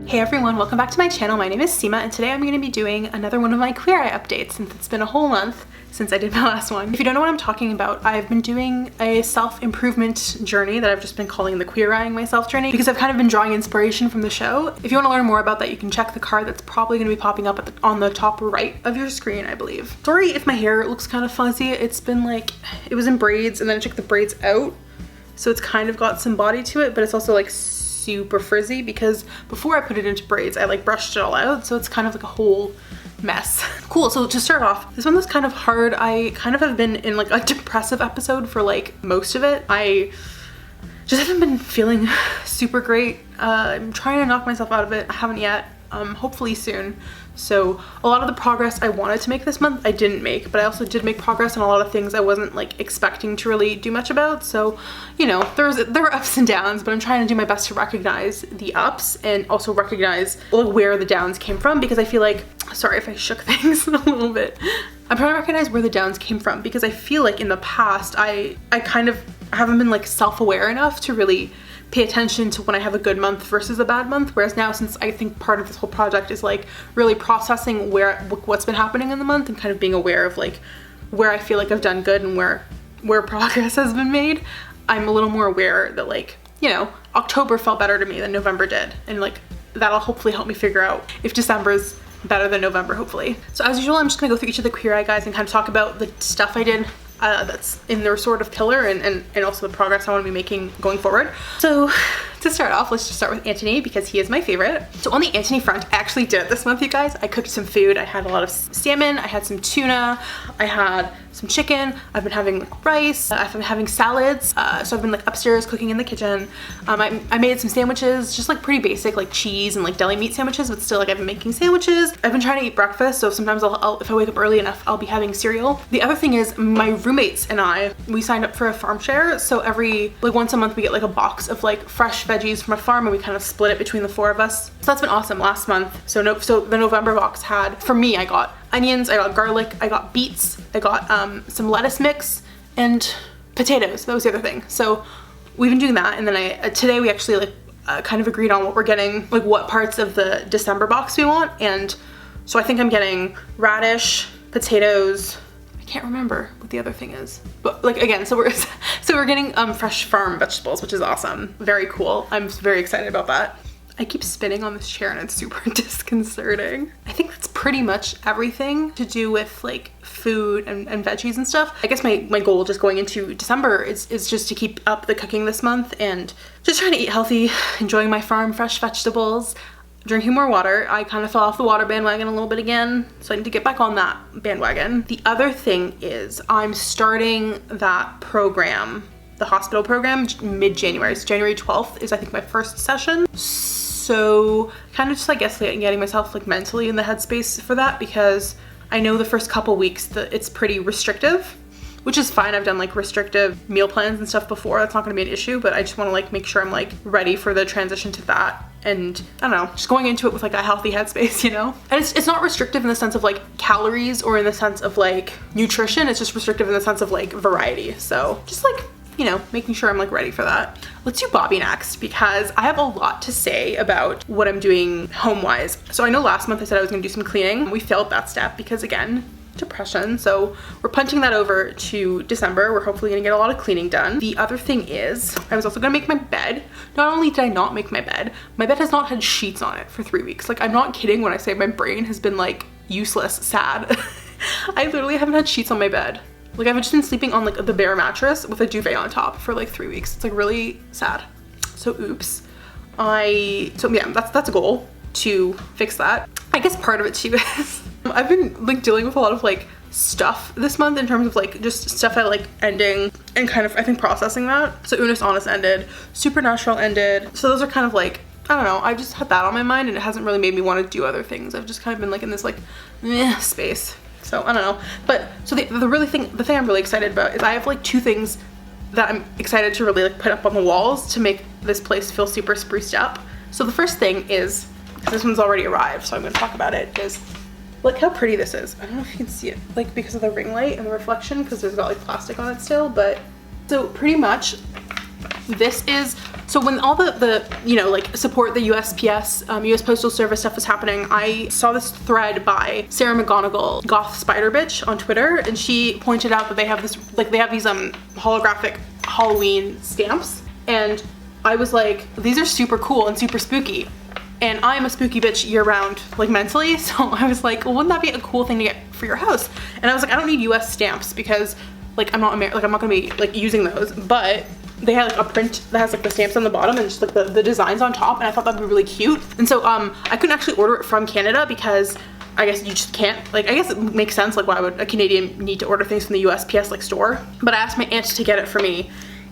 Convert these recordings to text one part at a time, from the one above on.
Hey everyone, welcome back to my channel. My name is Sima and today I'm going to be doing another one of my Queer Eye updates since it's been a whole month since I did my last one. If you don't know what I'm talking about, I've been doing a self-improvement journey that I've just been calling the Queer Eyeing Myself journey because I've kind of been drawing inspiration from the show. If you want to learn more about that, you can check the card that's probably going to be popping up on the top right of your screen, I believe. Sorry if my hair looks kind of fuzzy. It's been like, it was in braids and then I took the braids out. So it's kind of got some body to it, but it's also like super frizzy because before I put it into braids, I like brushed it all out. So it's kind of like a whole mess. Cool, so to start off, this one was kind of hard. I kind of have been in like a depressive episode for like most of it. I just haven't been feeling super great. I'm trying to knock myself out of it. I haven't yet, hopefully soon. So a lot of the progress I wanted to make this month, I didn't make, but I also did make progress on a lot of things I wasn't like expecting to really do much about. So, you know, there were ups and downs, but I'm trying to do my best to recognize the ups and also recognize like where the downs came from, because I feel like, sorry if I shook things a little bit. I'm trying to recognize where the downs came from because I feel like in the past, I kind of haven't been like self-aware enough to really pay attention to when I have a good month versus a bad month. Whereas now, since I think part of this whole project is like really processing what's been happening in the month and kind of being aware of like where I feel like I've done good and where progress has been made, I'm a little more aware that like, you know, October felt better to me than November did. And like, that'll hopefully help me figure out if December's better than November, hopefully. So as usual, I'm just gonna go through each of the Queer Eye guys and kind of talk about the stuff I did that's in their sort of pillar and also the progress I want to be making going forward. So to start off, let's just start with Antoni because he is my favorite. So on the Antoni front, I actually did it this month, you guys. I cooked some food. I had a lot of salmon, I had some tuna, I had some chicken, I've been having rice, I've been having salads. So I've been like upstairs cooking in the kitchen. I made some sandwiches, just like pretty basic, like cheese and like deli meat sandwiches, but still like I've been making sandwiches. I've been trying to eat breakfast, so sometimes if I wake up early enough, I'll be having cereal. The other thing is my roommates and we signed up for a farm share. So once a month we get like a box of like fresh veggies from a farm and we kind of split it between the four of us. So that's been awesome last month. So the November box had, for me, I got onions, I got garlic, I got beets, I got some lettuce mix and potatoes. That was the other thing. So we've been doing that. And then today we actually like kind of agreed on what we're getting, like what parts of the December box we want. And so I think I'm getting radish, potatoes, I can't remember what the other thing is, but like again, so we're getting fresh farm vegetables, which is awesome. Very cool. I'm very excited about that. I keep spinning on this chair and it's super disconcerting. I think that's pretty much everything to do with like food and veggies and stuff. I guess my goal just going into December is just to keep up the cooking this month and just trying to eat healthy, enjoying my farm fresh vegetables, drinking more water. I kind of fell off the water bandwagon a little bit again, so I need to get back on that bandwagon. The other thing is I'm starting that program, the hospital program, mid-January. So January 12th is I think my first session. So kind of just I guess like getting myself like mentally in the headspace for that, because I know the first couple weeks that it's pretty restrictive, which is fine. I've done like restrictive meal plans and stuff before. That's not gonna be an issue, but I just wanna like make sure I'm like ready for the transition to that. And I don't know, just going into it with like a healthy headspace, you know? And it's not restrictive in the sense of like calories or in the sense of like nutrition. It's just restrictive in the sense of like variety. So just like, you know, making sure I'm like ready for that. Let's do Bobby next because I have a lot to say about what I'm doing home-wise. So I know last month I said I was gonna do some cleaning. We failed that step because again, depression. So we're punching that over to December. We're hopefully gonna get a lot of cleaning done. The other thing is I was also gonna make my bed. Not only did I not make my bed has not had sheets on it for 3 weeks. Like I'm not kidding when I say my brain has been like useless, sad. I literally haven't had sheets on my bed. Like I've just been sleeping on like the bare mattress with a duvet on top for like 3 weeks. It's like really sad. So oops. So yeah, that's a goal to fix that. I guess part of it too is I've been like dealing with a lot of like stuff this month in terms of like just stuff I like ending and kind of I think processing that. So Unis Honest ended, Supernatural ended. So those are kind of like, I don't know, I just had that on my mind and it hasn't really made me want to do other things. I've just kind of been like in this like meh space. So I don't know, but so the thing I'm really excited about is I have like 2 things that I'm excited to really like put up on the walls to make this place feel super spruced up. So the first thing is, this one's already arrived, so I'm gonna talk about it, is look how pretty this is. I don't know if you can see it, like because of the ring light and the reflection, because there's got like plastic on it still, but so pretty much this is So when all the you know, like support the USPS, US Postal Service stuff was happening, I saw this thread by Sarah McGonigal, Goth Spider Bitch on Twitter, and she pointed out that they have this, like they have these holographic Halloween stamps, and I was like, these are super cool and super spooky. And I'm a spooky bitch year round, like mentally, so I was like, well, wouldn't that be a cool thing to get for your house? And I was like, I don't need US stamps because like I'm not gonna be like using those, but they had like a print that has like the stamps on the bottom and just like the designs on top, and I thought that'd be really cute. And so I couldn't actually order it from Canada because I guess you just can't, like, I guess it makes sense, like why would a Canadian need to order things from the USPS like store? But I asked my aunt to get it for me,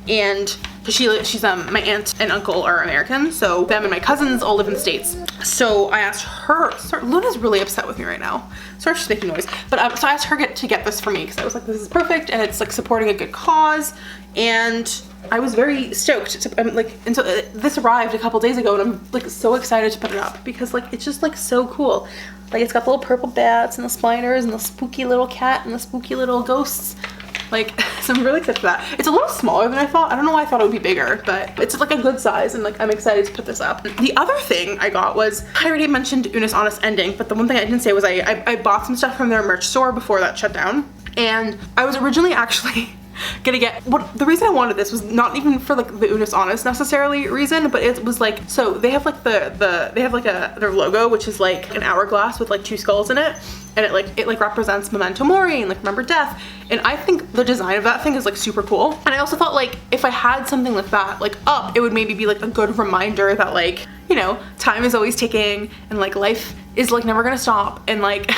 and she's my aunt and uncle are American, so them and my cousins all live in the States. So I asked her, sorry, Luna's really upset with me right now. Sorry, she's making noise. But so I asked her to get this for me because I was like, this is perfect, and it's like supporting a good cause, and I was very stoked to, and so this arrived a couple days ago, and I'm like so excited to put it up because like it's just like so cool. Like it's got the little purple bats and the spiders and the spooky little cat and the spooky little ghosts. Like, so I'm really excited for that. It's a little smaller than I thought. I don't know why I thought it would be bigger, but it's like a good size, and like I'm excited to put this up. The other thing I got was, I already mentioned Unis Honest ending, but the one thing I didn't say was I bought some stuff from their merch store before that shut down, and I was originally actually gonna get, the reason I wanted this was not even for like the Unis Honest necessarily reason, but it was like, so they have like they have like their logo, which is like an hourglass with like 2 skulls in it, and it represents memento mori and like remember death, and I think the design of that thing is like super cool. And I also thought like if I had something like that like up, it would maybe be like a good reminder that like, you know, time is always ticking, and like life is like never gonna stop, and like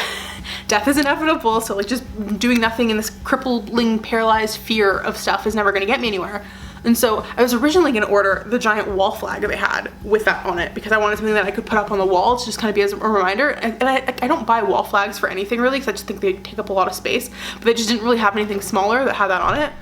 death is inevitable, so like just doing nothing in this crippling, paralyzed fear of stuff is never gonna get me anywhere. And so I was originally gonna order the giant wall flag that they had with that on it because I wanted something that I could put up on the wall to just kind of be as a reminder. And I don't buy wall flags for anything really because I just think they take up a lot of space, but they just didn't really have anything smaller that had that on it.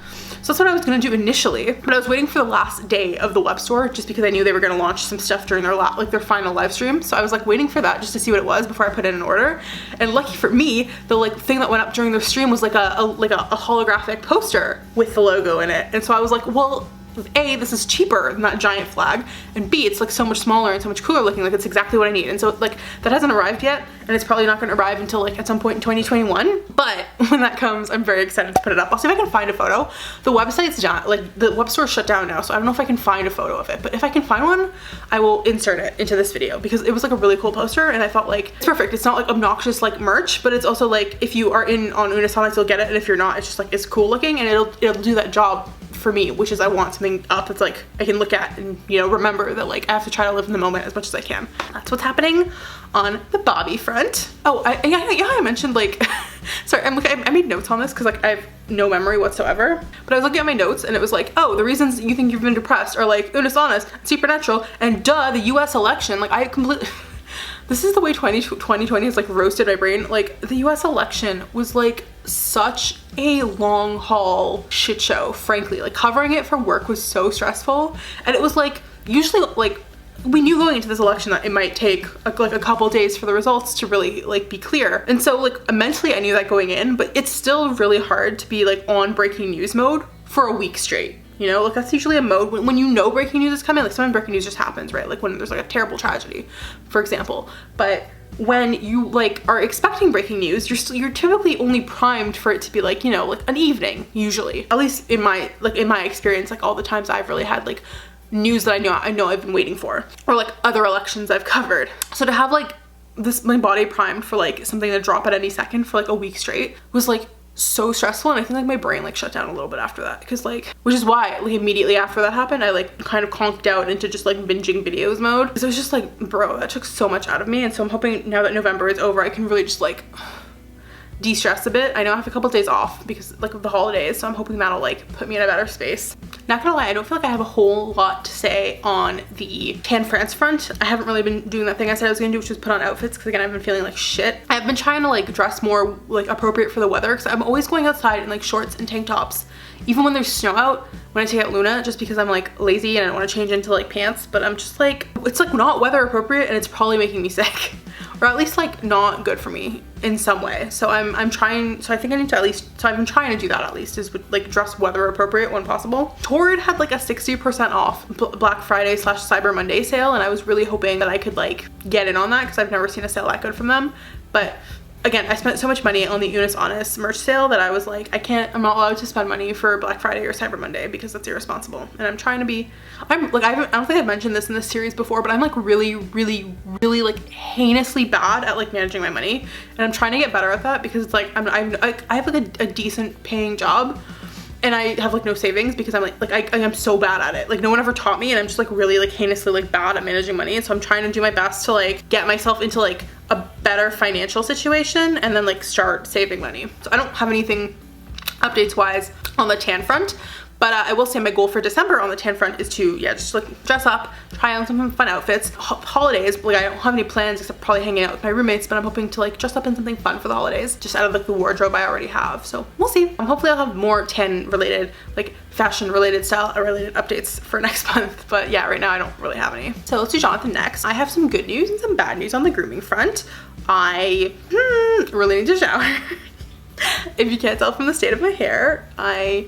So that's what I was gonna do initially, but I was waiting for the last day of the web store just because I knew they were gonna launch some stuff during their final live stream. So I was like waiting for that just to see what it was before I put in an order. And lucky for me, the like thing that went up during the stream was like a holographic poster with the logo in it. And so I was like, well, A, this is cheaper than that giant flag, and B, it's like so much smaller and so much cooler looking, like it's exactly what I need. And so like that hasn't arrived yet, and it's probably not gonna arrive until like at some point in 2021, but when that comes, I'm very excited to put it up. I'll see if I can find a photo. The website's down, like the web store's shut down now, so I don't know if I can find a photo of it, but if I can find one, I will insert it into this video because it was like a really cool poster, and I thought like, it's perfect. It's not like obnoxious like merch, but it's also like, if you are in on Unis Honest, you'll get it, and if you're not, it's just like, it's cool looking, and it'll do that job for me, which is I want something up that's like I can look at and, you know, remember that like I have to try to live in the moment as much as I can. That's what's happening on the Bobby front. Oh, I mentioned like sorry, I made notes on this because like I have no memory whatsoever, but I was looking at my notes and it was like, oh, the reasons you think you've been depressed are like Unis Honest, Supernatural, and duh, the US election. Like I completely this is the way 2020 has like roasted my brain. Like the US election was like such a long haul shit show, frankly. Like covering it for work was so stressful, and it was like usually like we knew going into this election that it might take like a couple days for the results to really like be clear. And so like mentally I knew that going in, but it's still really hard to be like on breaking news mode for a week straight. You know, like that's usually a mode when you know breaking news is coming. Like sometimes breaking news just happens, right? Like when there's like a terrible tragedy, for example. But when you like are expecting breaking news, you're typically only primed for it to be like, you know, like an evening usually. At least in my experience, like all the times I've really had like news that I know I've been waiting for, or like other elections I've covered. So to have like my body primed for like something to drop at any second for like a week straight was like so stressful, and I think like my brain like shut down a little bit after that, because like, which is why like immediately after that happened I like kind of conked out into just like binging videos mode. So it was just like, bro, that took so much out of me. And so I'm hoping now that November is over I can really just like de-stress a bit. I know I have a couple of days off because like of the holidays, so I'm hoping that'll like put me in a better space. Not gonna lie, I don't feel like I have a whole lot to say on the Tan France front. I haven't really been doing that thing I said I was gonna do, which was put on outfits, because again I've been feeling like shit. I've been trying to like dress more like appropriate for the weather, because I'm always going outside in like shorts and tank tops, even when there's snow out, when I take out Luna, just because I'm like lazy and I don't want to change into like pants. But I'm just like, it's like not weather appropriate, and it's probably making me sick. or at least like not good for me in some way. So I'm trying, so I think I need to at least, so I've been trying to do that at least, is like dress weather appropriate when possible. Torrid had like a 60% off Black Friday / Cyber Monday sale, and I was really hoping that I could like get in on that because I've never seen a sale that good from them. But again, I spent so much money on the Unis Honest merch sale that I was like, I'm not allowed to spend money for Black Friday or Cyber Monday because that's irresponsible. And I'm trying to be, I don't think I've mentioned this in this series before, but I'm like really like heinously bad at like managing my money. And I'm trying to get better at that because it's like, I have like a decent paying job, and I have like no savings because I'm I'm so bad at it. Like no one ever taught me, and I'm just like really like heinously like bad at managing money. And so I'm trying to do my best to like get myself into like a better financial situation and then like start saving money. So I don't have anything updates wise on the tan front, but I will say my goal for December on the tan front is to, yeah, just like dress up, try on some fun outfits. Holidays, like I don't have any plans except probably hanging out with my roommates, but I'm hoping to like dress up in something fun for the holidays, just out of like the wardrobe I already have. So we'll see. Hopefully I'll have more tan related, like fashion related, style related updates for next month. But yeah, right now I don't really have any. So let's do Jonathan next. I have some good news and some bad news on the grooming front. I really need to shower. If you can't tell from the state of my hair, I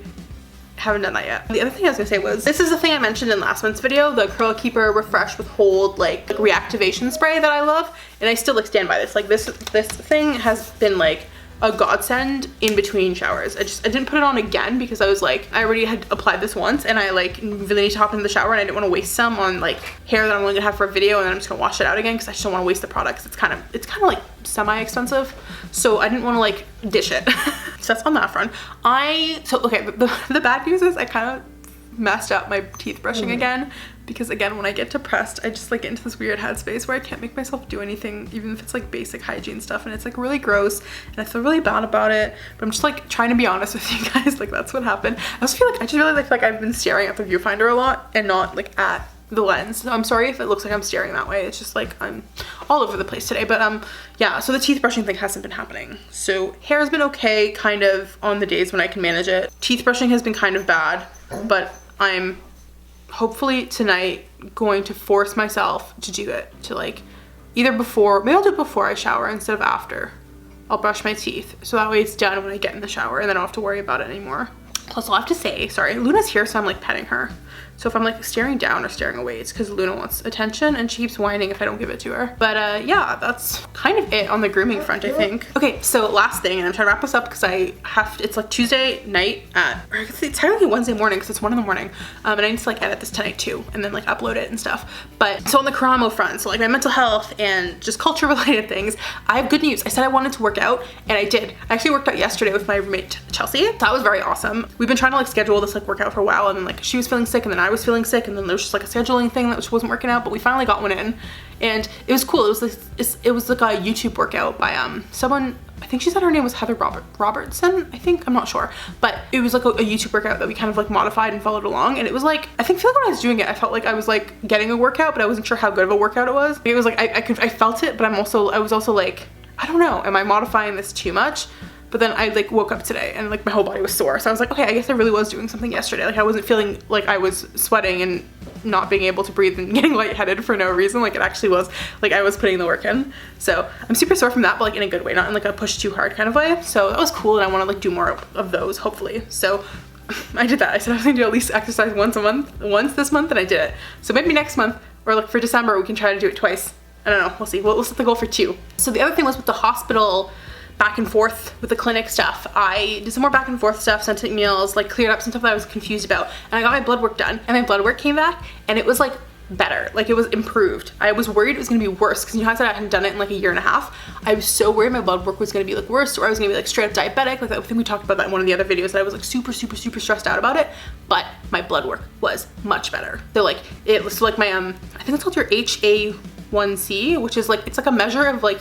haven't done that yet. The other thing I was gonna say was, this is the thing I mentioned in last month's video, the Curl Keeper Refresh with Hold like reactivation spray that I love, and I still like stand by this. Like this thing has been like a godsend in between showers. I didn't put it on again because I was like, I already had applied this once and I like really need to hop into the shower, and I didn't want to waste some on like hair that I'm only gonna have for a video, and then I'm just gonna wash it out again because I just don't want to waste the product because it's kind of like semi-expensive, so I didn't want to like dish it. So that's on that front. Okay, the bad news is I kind of messed up my teeth brushing again, because again, when I get depressed, I just like get into this weird headspace where I can't make myself do anything, even if it's like basic hygiene stuff, and it's like really gross and I feel really bad about it. But I'm just like trying to be honest with you guys, like that's what happened. I just feel like I've been staring at the viewfinder a lot and not like at the lens. So I'm sorry if it looks like I'm staring that way. It's just like I'm all over the place today. But yeah, so the teeth brushing thing hasn't been happening. So hair's been okay kind of on the days when I can manage it. Teeth brushing has been kind of bad, but I'm hopefully tonight going to force myself to do it, to like either before, maybe I'll do it before I shower instead of after. I'll brush my teeth so that way it's done when I get in the shower and then I don't have to worry about it anymore. Plus I'll have to say, sorry, Luna's here, so I'm like petting her. So if I'm like staring down or staring away, it's because Luna wants attention and she keeps whining if I don't give it to her. But yeah, that's kind of it on the grooming front, I think. Okay, so last thing, and I'm trying to wrap this up because it's like Tuesday night or it's technically Wednesday morning because it's 1 in the morning. And I need to like edit this tonight too and then like upload it and stuff. But so on the Karamo front, so like my mental health and just culture related things, I have good news. I said I wanted to work out and I did. I actually worked out yesterday with my roommate Chelsea. That was very awesome. We've been trying to like schedule this like workout for a while, and then like she was feeling sick and then I was feeling sick, and then there was just like a scheduling thing that just wasn't working out, but we finally got one in and it was cool. It was like a YouTube workout by someone, I think she said her name was Heather Robertson, I think, I'm not sure, but it was like a YouTube workout that we kind of like modified and followed along, and it was like, I feel like when I was doing it I felt like I was like getting a workout, but I wasn't sure how good of a workout it was. It was like I felt it, but I was also like, I don't know, am I modifying this too much? But then I like woke up today and like my whole body was sore. So I was like, okay, I guess I really was doing something yesterday. Like I wasn't feeling like I was sweating and not being able to breathe and getting lightheaded for no reason. Like it actually was like I was putting the work in. So I'm super sore from that, but like in a good way, not in like a push too hard kind of way. So that was cool, and I want to like do more of those hopefully. So I did that. I said I was gonna do at least exercise once this month, and I did it. So maybe next month or like for December we can try to do it twice. I don't know, we'll see. We'll set the goal for 2. So the other thing was with the hospital back and forth with the clinic stuff. I did some more back and forth stuff, sent emails, like cleared up some stuff that I was confused about, and I got my blood work done, and my blood work came back and it was like better, like it was improved. I was worried it was gonna be worse because you know I said I hadn't done it in like a year and a half. I was so worried my blood work was gonna be like worse, or I was gonna be like straight up diabetic. Like I think we talked about that in one of the other videos, that I was like super stressed out about it, but my blood work was much better. So like it was like my I think it's called your HA1C, which is like, it's like a measure of like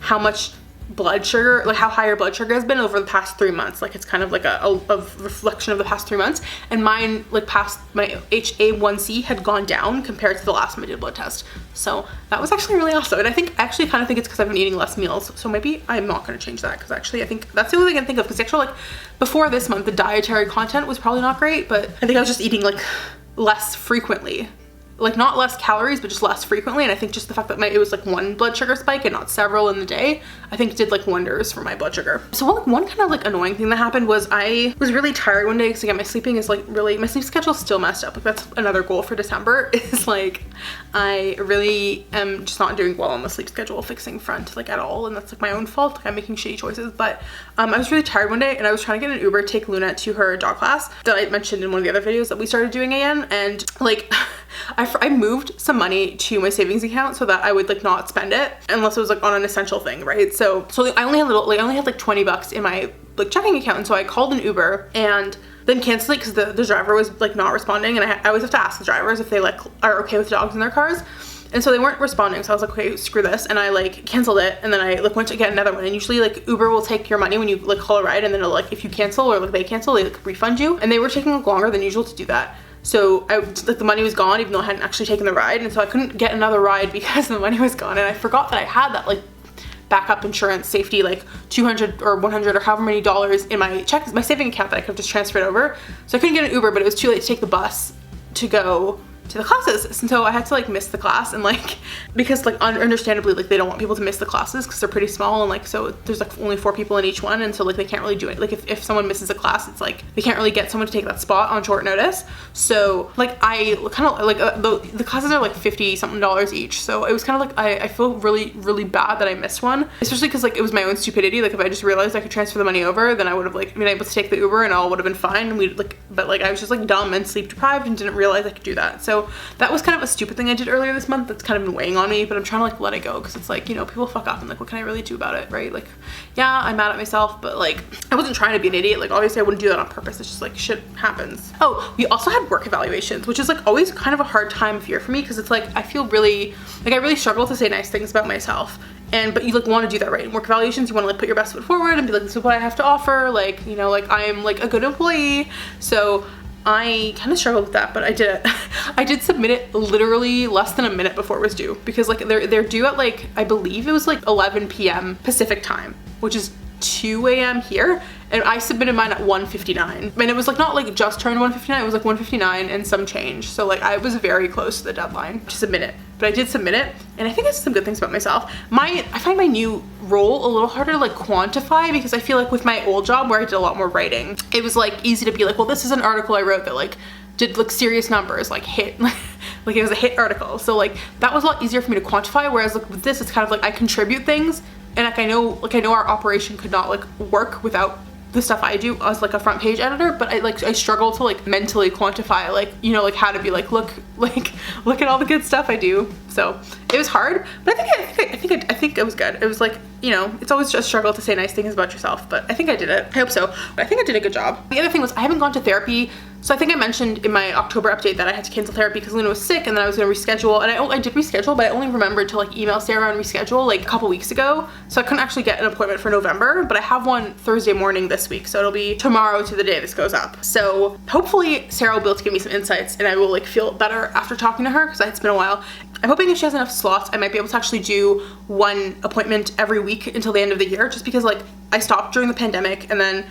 how much blood sugar, like how high your blood sugar has been over the past 3 months. Like it's kind of like a reflection of the past 3 months, and mine like past my HA1C had gone down compared to the last time I did a blood test. So that was actually really awesome, and I actually kind of think it's because I've been eating less meals. So maybe I'm not going to change that, because actually I think that's the only thing I can think of, because actually like before this month the dietary content was probably not great, but I think I was just eating like less frequently like not less calories, but just less frequently. And I think just the fact that it was like one blood sugar spike and not several in the day, I think did like wonders for my blood sugar. So like one kind of like annoying thing that happened was I was really tired one day because again, my sleeping is like really, my sleep schedule is still messed up. Like that's another goal for December is like, I really am just not doing well on the sleep schedule fixing front like at all. And that's like my own fault. Like I'm making shitty choices, but I was really tired one day and I was trying to get an Uber to take Luna to her dog class that I mentioned in one of the other videos that we started doing again. And like, I moved some money to my savings account so that I would like not spend it unless it was like on an essential thing, right? So I only had like 20 bucks in my like checking account, and so I called an Uber and then canceled it because the driver was like not responding, and I always have to ask the drivers if they like are okay with dogs in their cars. And so they weren't responding, so I was like, okay, screw this, and I like canceled it, and then I like went to get another one. And usually like Uber will take your money when you like call a ride, and then it'll, like if you cancel or like they cancel, they like refund you. And they were taking like longer than usual to do that. So like the money was gone even though I hadn't actually taken the ride, and so I couldn't get another ride because the money was gone. And I forgot that I had that like backup insurance safety like 200 or 100 or however many dollars in my saving account that I could have just transferred over. So I couldn't get an Uber, but it was too late to take the bus to go to the classes, and so I had to like miss the class, and like because like understandably like they don't want people to miss the classes because they're pretty small, and like so there's like only 4 people in each one, and so like they can't really do it. Like if someone misses a class, it's like they can't really get someone to take that spot on short notice. So like I kind of like the classes are like $50 something each, so it was kind of like I feel really bad that I missed one, especially because like it was my own stupidity. Like if I just realized I could transfer the money over, then I would have like been able to take the Uber and all would have been fine, and we'd like, but like I was just like dumb and sleep deprived and didn't realize I could do that. So that was kind of a stupid thing I did earlier this month that's kind of been weighing on me, but I'm trying to like let it go because it's like, you know, people fuck up and like what can I really do about it, right? Like yeah, I'm mad at myself, but like I wasn't trying to be an idiot. Like obviously I wouldn't do that on purpose. It's just like shit happens. Oh, we also had work evaluations, which is like always kind of a hard time of year for me because it's like I feel really like I really struggle to say nice things about myself. But you like want to do that, right? In work evaluations, you want to like put your best foot forward and be like, this is what I have to offer. Like, you know, like I am like a good employee. So I kind of struggled with that, but I did it. I did submit it literally less than a minute before it was due because like they're due at like, I believe it was like 11 p.m. Pacific time, which is 2 a.m. here, and I submitted mine at 1:59, and it was like not like just turned 1:59, it was like 1:59 and some change. So like I was very close to the deadline to submit it, but I did submit it, and I think it's some good things about myself. I find my new role a little harder to like quantify because I feel like with my old job where I did a lot more writing, it was like easy to be like, well, this is an article I wrote that like did like serious numbers, like hit like it was a hit article, so like that was a lot easier for me to quantify. Whereas like with this, it's kind of like I contribute things, and like I know our operation could not like work without the stuff I do as like a front page editor, but I struggle to like mentally quantify like, you know, like how to be like, look at all the good stuff I do. So it was hard, but I think it was good. It was like, you know, it's always just a struggle to say nice things about yourself, but I think I did it. I hope so. But I think I did a good job. The other thing was I haven't gone to therapy. So I think I mentioned in my October update that I had to cancel therapy because Luna was sick, and then I was gonna reschedule, and I did reschedule, but I only remembered to like email Sarah and reschedule like a couple weeks ago. So I couldn't actually get an appointment for November, but I have one Thursday morning this week. So it'll be tomorrow to the day this goes up. So hopefully Sarah will be able to give me some insights and I will like feel better after talking to her because it's been a while. I'm hoping if she has enough slots, I might be able to actually do one appointment every week until the end of the year, just because like I stopped during the pandemic, and then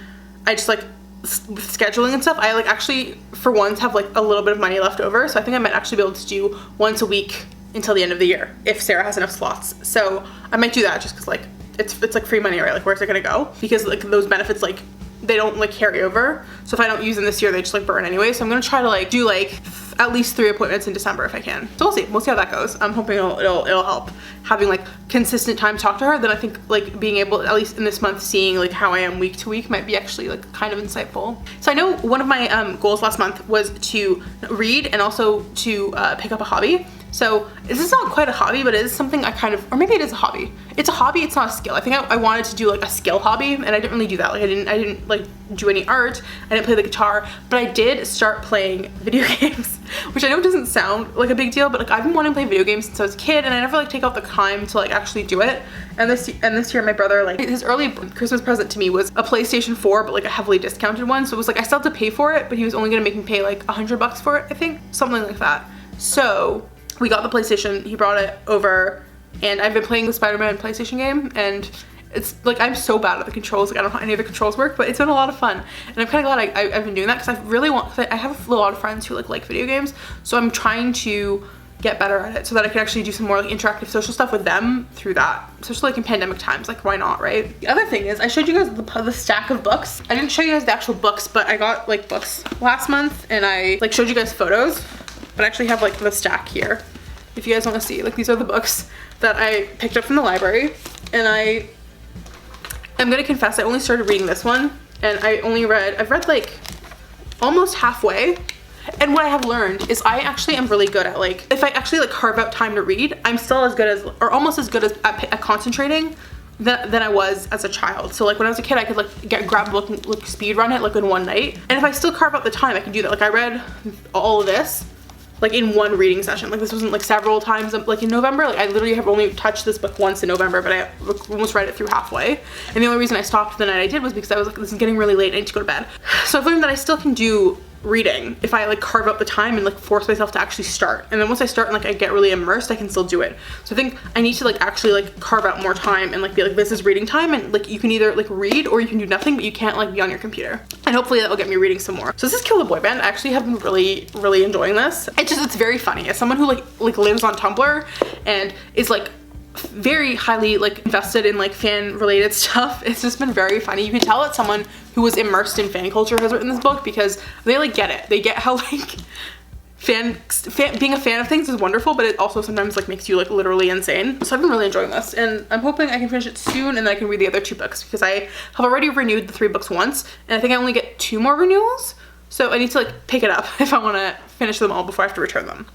I just like with scheduling and stuff, I like actually for once have like a little bit of money left over. So I think I might actually be able to do once a week until the end of the year if Sarah has enough slots. So I might do that just because like it's like free money, right? Like where's it gonna go? Because like those benefits like they don't like carry over. So if I don't use them this year, they just like burn anyway. So I'm gonna try to like do like at least 3 appointments in December if I can. So we'll see how that goes. I'm hoping it'll help having like consistent time to talk to her. Then I think like being able, at least in this month, seeing like how I am week to week might be actually like kind of insightful. So I know one of my goals last month was to read and also to pick up a hobby. So this is not quite a hobby, but it is something I kind of, or maybe it is a hobby. It's a hobby, it's not a skill. I think I wanted to do like a skill hobby, and I didn't really do that. Like I didn't like do any art, I didn't play the guitar, but I did start playing video games, which I know doesn't sound like a big deal, but like I've been wanting to play video games since I was a kid, and I never like take out the time to like actually do it. And this year my brother, like his early Christmas present to me was a PlayStation 4, but like a heavily discounted one. So it was like I still had to pay for it, but he was only gonna make me pay like $100 for it, I think, something like that. So we got the PlayStation, he brought it over, and I've been playing the Spider-Man PlayStation game, and It's like I'm so bad at the controls, like I don't know how any of the controls work, but it's been a lot of fun. And I'm kind of glad I've been doing that, because I really want, I have a lot of friends who like video games, so I'm trying to get better at it so that I can actually do some more like interactive social stuff with them through that, especially like in pandemic times. Like, why not, right? The other thing is, I showed you guys the stack of books. I didn't show you guys the actual books, but I got like books last month, and I like showed you guys photos, but I actually have like the stack here if you guys want to see. Like, these are the books that I picked up from the library, and I'm gonna confess, I only started reading this one, and I've read like almost halfway. And what I have learned is I actually am really good at, like, if I actually like carve out time to read, I'm still as good as, or almost as good as at concentrating than I was as a child. So like when I was a kid, I could like grab a book and like speed run it like in one night. And if I still carve out the time, I can do that. Like, I read all of this like in one reading session. Like, this wasn't like several times like in November. Like, I literally have only touched this book once in November, but I almost read it through halfway. And the only reason I stopped the night I did was because I was like, this is getting really late, I need to go to bed. So I've learned that I still can do reading if I like carve up the time and like force myself to actually start. And then once I start and like I get really immersed, I can still do it. So I think I need to like actually like carve out more time and like be like, this is reading time, and like you can either like read or you can do nothing, but you can't like be on your computer. And hopefully that will get me reading some more. So this is Kill the Boy Band. I actually have been really enjoying this. It's very funny. As someone who like lives on Tumblr and is like very highly like invested in like fan related stuff, it's just been very funny. You can tell that someone who was immersed in fan culture has written this book, because they like get it. They get how like being a fan of things is wonderful, but it also sometimes like makes you like literally insane. So I've been really enjoying this, and I'm hoping I can finish it soon and then I can read the other 2 books, because I have already renewed the 3 books once, and I think I only get 2 more renewals. So I need to like pick it up if I want to finish them all before I have to return them.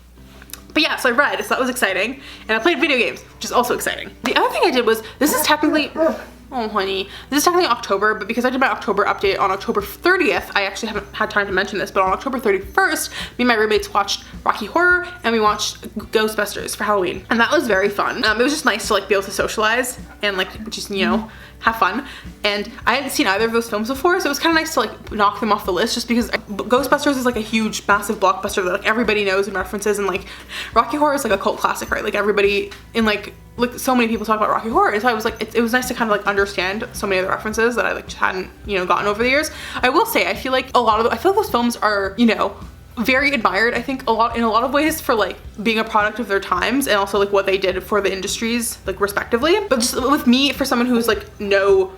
But yeah, so I read, so that was exciting. And I played video games, which is also exciting. The other thing I did was, this is technically, oh honey, this is technically October, but because I did my October update on October 30th, I actually haven't had time to mention this, but on October 31st, me and my roommates watched Rocky Horror, and we watched Ghostbusters for Halloween. And that was very fun. It was just nice to like be able to socialize and like just, you know, have fun. And I hadn't seen either of those films before, so it was kind of nice to like knock them off the list, just because Ghostbusters is like a huge, massive blockbuster that like everybody knows and references, and like Rocky Horror is like a cult classic, right? Like everybody in like so many people talk about Rocky Horror, and so I was like, it was nice to kind of like understand so many of the references that I like just hadn't, you know, gotten over the years. I will say, I feel like I feel like those films are, you know, very admired, I think, in a lot of ways for like being a product of their times, and also like what they did for the industries like respectively. But just with me, for someone who's like no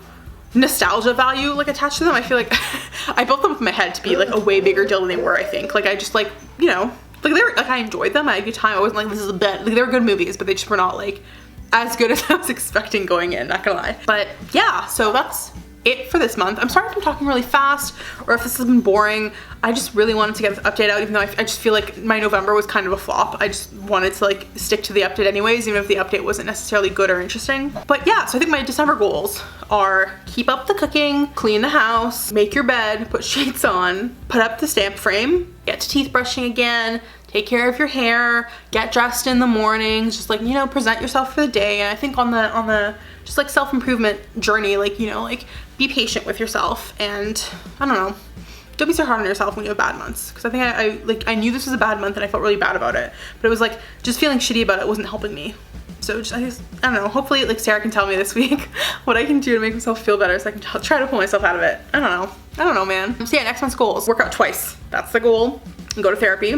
nostalgia value like attached to them, I feel like I built them with my head to be like a way bigger deal than they were. I think like I just like, you know, like they were like, I enjoyed them, I had a good time. I wasn't like, this is a bit like, they were good movies, but they just were not like as good as I was expecting going in, not gonna lie. But yeah, so that's it for this month. I'm sorry if I'm talking really fast or if this has been boring. I just really wanted to get this update out, even though I just feel like my November was kind of a flop. I just wanted to like stick to the update anyways, even if the update wasn't necessarily good or interesting. But yeah, so I think my December goals are keep up the cooking, clean the house, make your bed, put sheets on, put up the stamp frame, get to teeth brushing again, take care of your hair, get dressed in the mornings, just like, you know, present yourself for the day. And I think on the just like self-improvement journey, like, you know, like be patient with yourself, and I don't know, don't be so hard on yourself when you have bad months. Because I think I knew this was a bad month and I felt really bad about it, but it was like just feeling shitty about it wasn't helping me. So just, I don't know, hopefully like Sarah can tell me this week what I can do to make myself feel better, so I can try to pull myself out of it. I don't know, man. So yeah, next month's goals: work out twice, that's the goal, and go to therapy.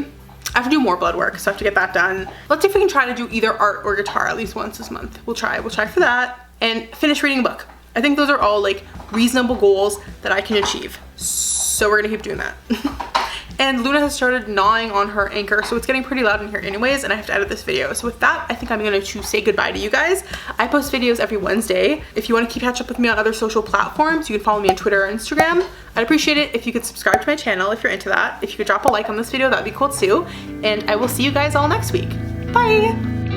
I have to do more blood work, so I have to get that done. Let's see if we can try to do either art or guitar at least once this month. We'll try for that. And finish reading a book. I think those are all like reasonable goals that I can achieve. So we're gonna keep doing that. And Luna has started gnawing on her anchor, so it's getting pretty loud in here anyways, and I have to edit this video. So with that, I think I'm going to say goodbye to you guys. I post videos every Wednesday. If you want to keep catch up with me on other social platforms, you can follow me on Twitter or Instagram. I'd appreciate it if you could subscribe to my channel if you're into that. If you could drop a like on this video, that'd be cool too. And I will see you guys all next week. Bye!